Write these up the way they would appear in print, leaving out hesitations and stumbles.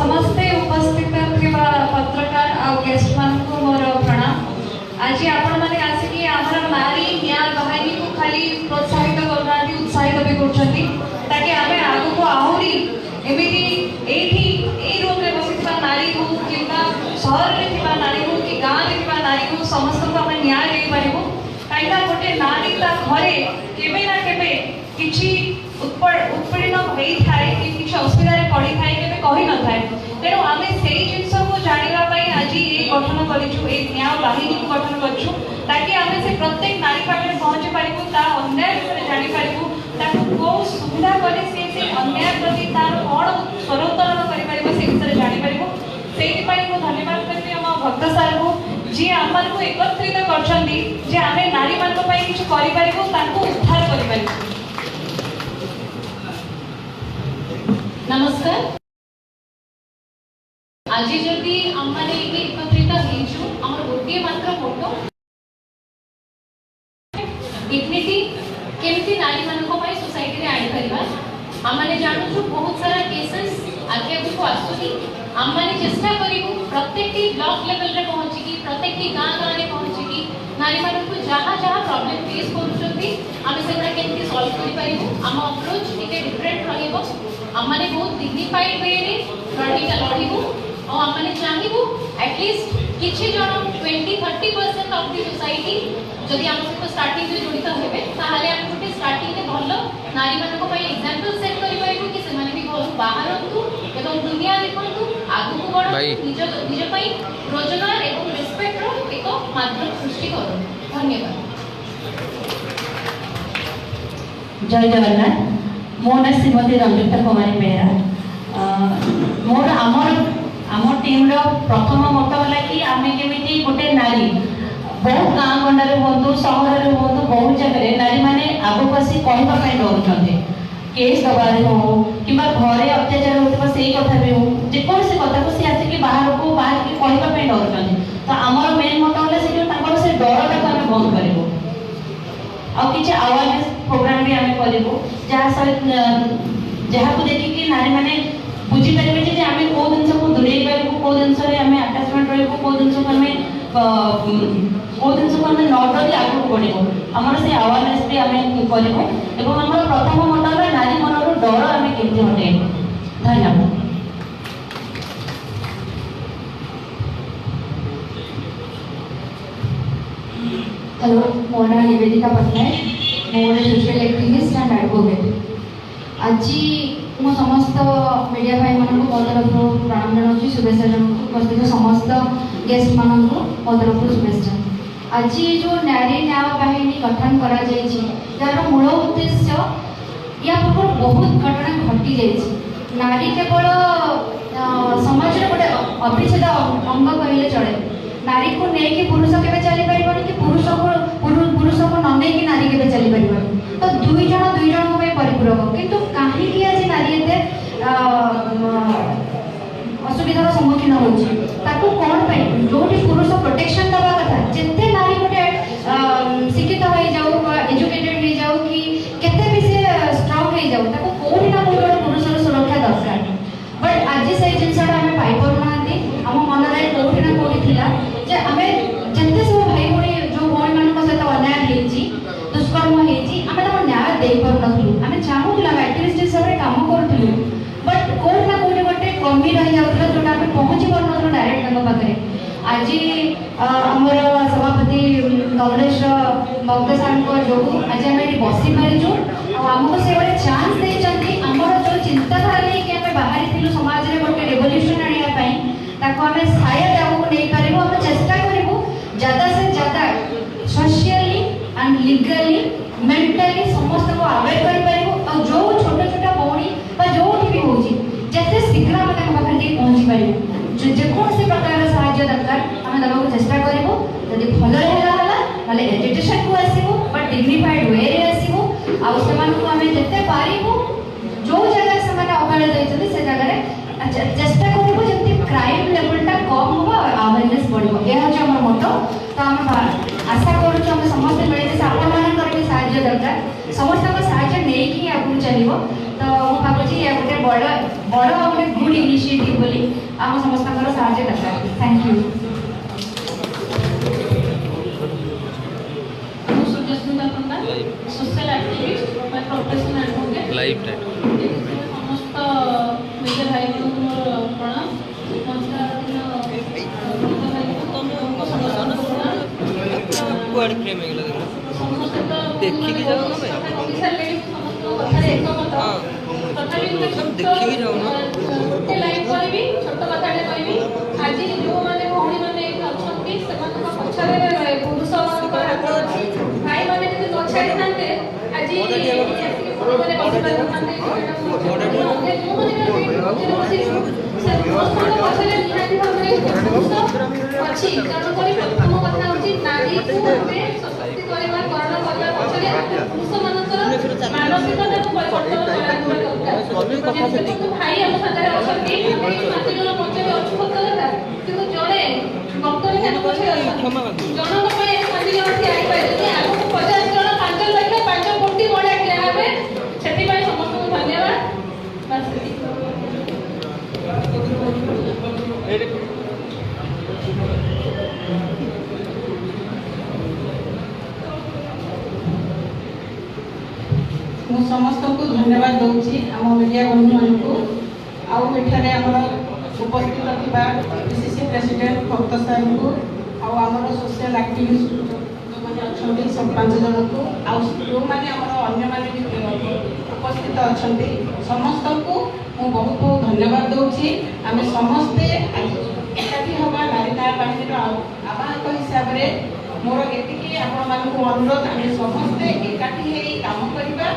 समस्ते उपस्थित थिबा पत्रकार आ गेस्ट मान को मोर प्रणाम। आज आपण माने आसिकी हमर नारी न्याय बाहिनी को खाली प्रोत्साहित करनाती उत्साहित भी करछंती ताकि आमे आगु को आहुरी एमिति एठी ए रूम रे बसितबा नारी को किबा शहर रे थिबा नारी को कि गां रे थिबा नारी को समस्त को हम न्याय दे पारिबो। काइला गोटे नारी ता घरे केबे ना केबे किछि उत्पीड़न होई थाए कि किछि असुविधा रे पड़ी थाए केबे कहि न थाए। तेणु आमे सेही जिंस को जानिबा पई आज ए गठन करिछु, ए न्याय बाहिनी को गठन करिछु ताकि आमे से प्रत्येक नारी पाखे पहुंच पारिबु, ता अन्याय विषय जानि पारिबु, ताकु को सुविधा करे से अन्याय प्रति तार कोन स्वरोत्तरण करि पारिबु से विषय जानि पारिबु। सेही पई को धन्यवाद करबी हम भक्त सर को जे आमन को एकत्रित करछंदी जे आमे नारी मान को पई किछि करि पारिबु, ताकु उद्धार करि पारिबु। नमस्कार। आज जदि आमने एकत्रित हेछु हमर गोटे मात्र मोटो डिग्निटी केमिति नारी मान को पई सोसाइटी रे आनि परिबा। आमने जानू छु बहुत सारा केसेस आगे को आसुनी, आमने चेष्टा करिबु प्रत्येक ब्लॉक लेवल रे पहुंची की प्रत्येक गां गां रे पहुंची की नारी मान को जहां जहां प्रॉब्लम फेस करूछंती आमे सेगुडा केमिति सॉल्व करि परिबु। आम अप्रोच टिके डिफरेंट रहिबो। आमने बहुत डिग्निफाइड वे रे लड़ीका लड़ीबु और आमने चाहिबु एटलीस्ट किछि जण 20-30% ऑफ द सोसाइटी जदि हम सहित स्टार्टिंग रे जड़ित हेबे ताहाले हम गोटे स्टार्टिंग रे भलो नारी मान को पई एग्जांपल सेट करि पाइबु कि से माने भी घर बाहरंतु एवं दुनिया देखंतु आगु को बड़ निज निज पई रोजगार एवं रेस्पेक्ट रो एक माध्यम सृष्टि करो। धन्यवाद। जय जगन्नाथ। मो ना श्रीमती रंजिता कुमारी बेहरा। मोर आमर टीम रो प्रथम मोटो होला कि आमे केमिति गोटे नारी बहुत गाँ गंडारे हूँ सहर में हूँ बहुत जगह नारी मैंने आगे बसी कहवाई डरुंटे केस दबारे हो कि घरे अत्याचार होता से कथा भी हो जेकोसी कथा को सी आसिक बाहर को बाहर की कहवाई डरुंटे। तो आमर मेन मोटो है से डरटा को आम बंद करूँ आ कि अवेयरनेस प्रोग्राम भी आम करूँ जहाँ को देखिकी नारी मैंने बुझीपारे जे आम कौ जिन को दूरे पारू कौ जिन आम आटाचमेंट रू कौ जिन को आम कौ जिन को आम न डरी आगे बढ़ू आमर से अवेयरनेस भी आम करूँ और आम प्रथम मोटो है नारी मन डर आम केमती हटेबू। धन्यवाद। हेलो, मो ना निवेदिता पट्टनायक, मोर सोशल एक्टिविस्ट एंड एडवोकेट। आज मो समस्त मीडिया भाई मान मो तरफ प्रणाम जनाऊँ, शुभेच्छा जनाऊँ। उपस्थित समस्त गेस्ट मान मो तरफ शुभेच्छा। आज जो नारी न्याय बाहिनी गठन कर मूल उद्देश्य या पूर्व बहुत घटना घटी जाइए। नारी केवल समाज गोटे अभिच्छेद अंग कहले चले। नारी को नहीं पुरुष के चली पार कि पुरुष को न नहीं नारी के चली पार। तो दुई जन परिपूरक किंतु कहीं आज नारी एते असुविधार सम्मुखीन होती कौन जो पुरुष प्रोटेक्शन दवा कथा जिते नारी गोटे शिक्षित हो जाऊ एजुकेटेड हो जाऊ कि केते भी से स्ट्रांग हो जाऊ ताको कोठी ना कोठी पुरुष सुरक्षा दरकार। बट आज से जिनसा आम पाई पारना आम मन में कोठी ना कोठी थिला जे आमे जते सब भाई भणी जो भणी मान सहित अन्याय होती दुष्कर्म होती आम तक न्याय दे पार नथलु। आम चाहूला एक्टिविस्ट हिसाब से काम करूँ बट कोठी ना कोठी गोटे कमी रही जाता जोटा आम पहुँची पार नथलु डायरेक्ट पाखे। आज आमर सभापति कमलेश भक्त सार जो आज आम ये बसी पारिचु आमको से गोटे चान्स देते आमर जो चिंताधारा लेकिन आम बाहरी समाज में गोटे रेवल्यूशन आम शायद आगे नहीं पारू। आम चेष्टा करूँ ज़्यादा से ज़्यादा सोशियली एंड लीगली मेंटली समस्त को अवॉइड कर जो छोटा छोटा भौणी जो भी होते शीघ्र आम पाखे पहुँची पारू। जेकोसी प्रकार साहाय्य दरकार आम देवा चेष्टा करूँ। जदि भल ना एजुकेशन को आसबू बट डिग्निफाइड वे रे आसबू आम जिते पारू जो जगह से अवहेलित होती से जगह चेष्टा करूँ जमी क्राइम लेवलटा कम हो अवेयरनेस बढ़ो। यह हूँ आम मोटो। तो आम आशा करूँ समस्त मिले से आपण भी साहाय्य दरकार समस्त साहाय्य नहीं आगे चलो। तो मुझे गोटे बड़ बड़ गोटे गुड इनिशिएटिव इनिशिएटिव बोली आम समस्त साहाय्य दरकार। Thank you. Sujasmita Panda, social activist by profession advocate. Live समस्त मेजर भाई को प्रणाम। कुआड फ्रेम हेगला देखि कि जाओ ना भाई हां देखि कि जाओ ना ते लाइव करबी छोट कथाटे कहबी आज जो माने भौणी माने अछंती सेमान पछरे पुरुष हाथ अछि भाई माने जदि पछाडी थांते आज माने बसिबार थांते जो माने पछरे निहाती भाबरे अछि कारण करी प्रथम कथा होछि नारी को एते सशक्ति करबा करण करबा पछरे पुरुष मानकर मानसिकता को परिवर्तन करबा दरकार। भाई हम साथरे अछंती माती जन पछरे अछु कथा दरकार କିନ୍ତୁ ଜଣେ ଡକ୍ଟର କେନ ପଛରେ ଅଛନ୍ତି ଜଣଙ୍କ ପାଇଁ ମାଟି ଜଣ ଠିଆ ହେଇପାରିବେ ଆଗକୁ 50 ଜଣ 5 ଲକ୍ଷ 5 କୋଟି ଭଳିଆ ଠିଆ ହେବେ ସେଥିପାଇଁ ସମସ୍ତଙ୍କୁ ଧନ୍ୟବାଦ। ବାସ୍ ମୁଁ ସମସ୍ତଙ୍କୁ ଧନ୍ୟବାଦ ଦେଉଛି ଆମ ମିଡ଼ିଆ ବନ୍ଧୁମାନଙ୍କୁ। ଆଉ ଏଠାରେ ଆମର ଉପସ୍ଥିତ ଥିବା ପିସିସି ପ୍ରେସିଡେଣ୍ଟ ଭକ୍ତ ସାହେବଙ୍କୁ ଆଉ ଆମର ସୋସିଆଲ ଆକ୍ଟିଭିଷ୍ଟ ଯେଉଁମାନେ ଅଛନ୍ତି ସବୁ 5 ଜଣଙ୍କୁ ଆଉ ଯେଉଁମାନେ ଆମର ଅନ୍ୟମାନେ ବି ଉପସ୍ଥିତ ଅଛନ୍ତି ସମସ୍ତଙ୍କୁ ମୁଁ ବହୁତ ବହୁତ ଧନ୍ୟବାଦ ଦେଉଛି। ଆମେ ସମସ୍ତେ ଏକାଠି ହେବା ନାରୀ ନ୍ୟାୟ ବାହିନୀର ଆବାହକ ହିସାବରେ ମୋର ଏତିକି ଆପଣମାନଙ୍କୁ ଅନୁରୋଧ ଆମେ ସମସ୍ତେ ଏକାଠି ହେଇ କାମ କରିବା,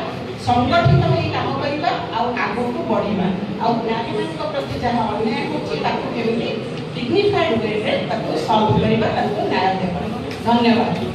ସଂଗଠିତ ହେଇ କାମ କରିବା ଆଉ ଆଗକୁ ବଢ଼ିବା ଆଉ ନାରୀମାନଙ୍କ ପ୍ରତି ଯାହା ଅନ୍ୟାୟ ହେଉଛି ତାକୁ କେମିତି ଡିଗ୍ନିଫାଏଡ୍ ୱେରେ ତାକୁ ସଲ୍ଭ କରିବା, ତାକୁ ନ୍ୟାୟ ଦେବା। ଧନ୍ୟବାଦ।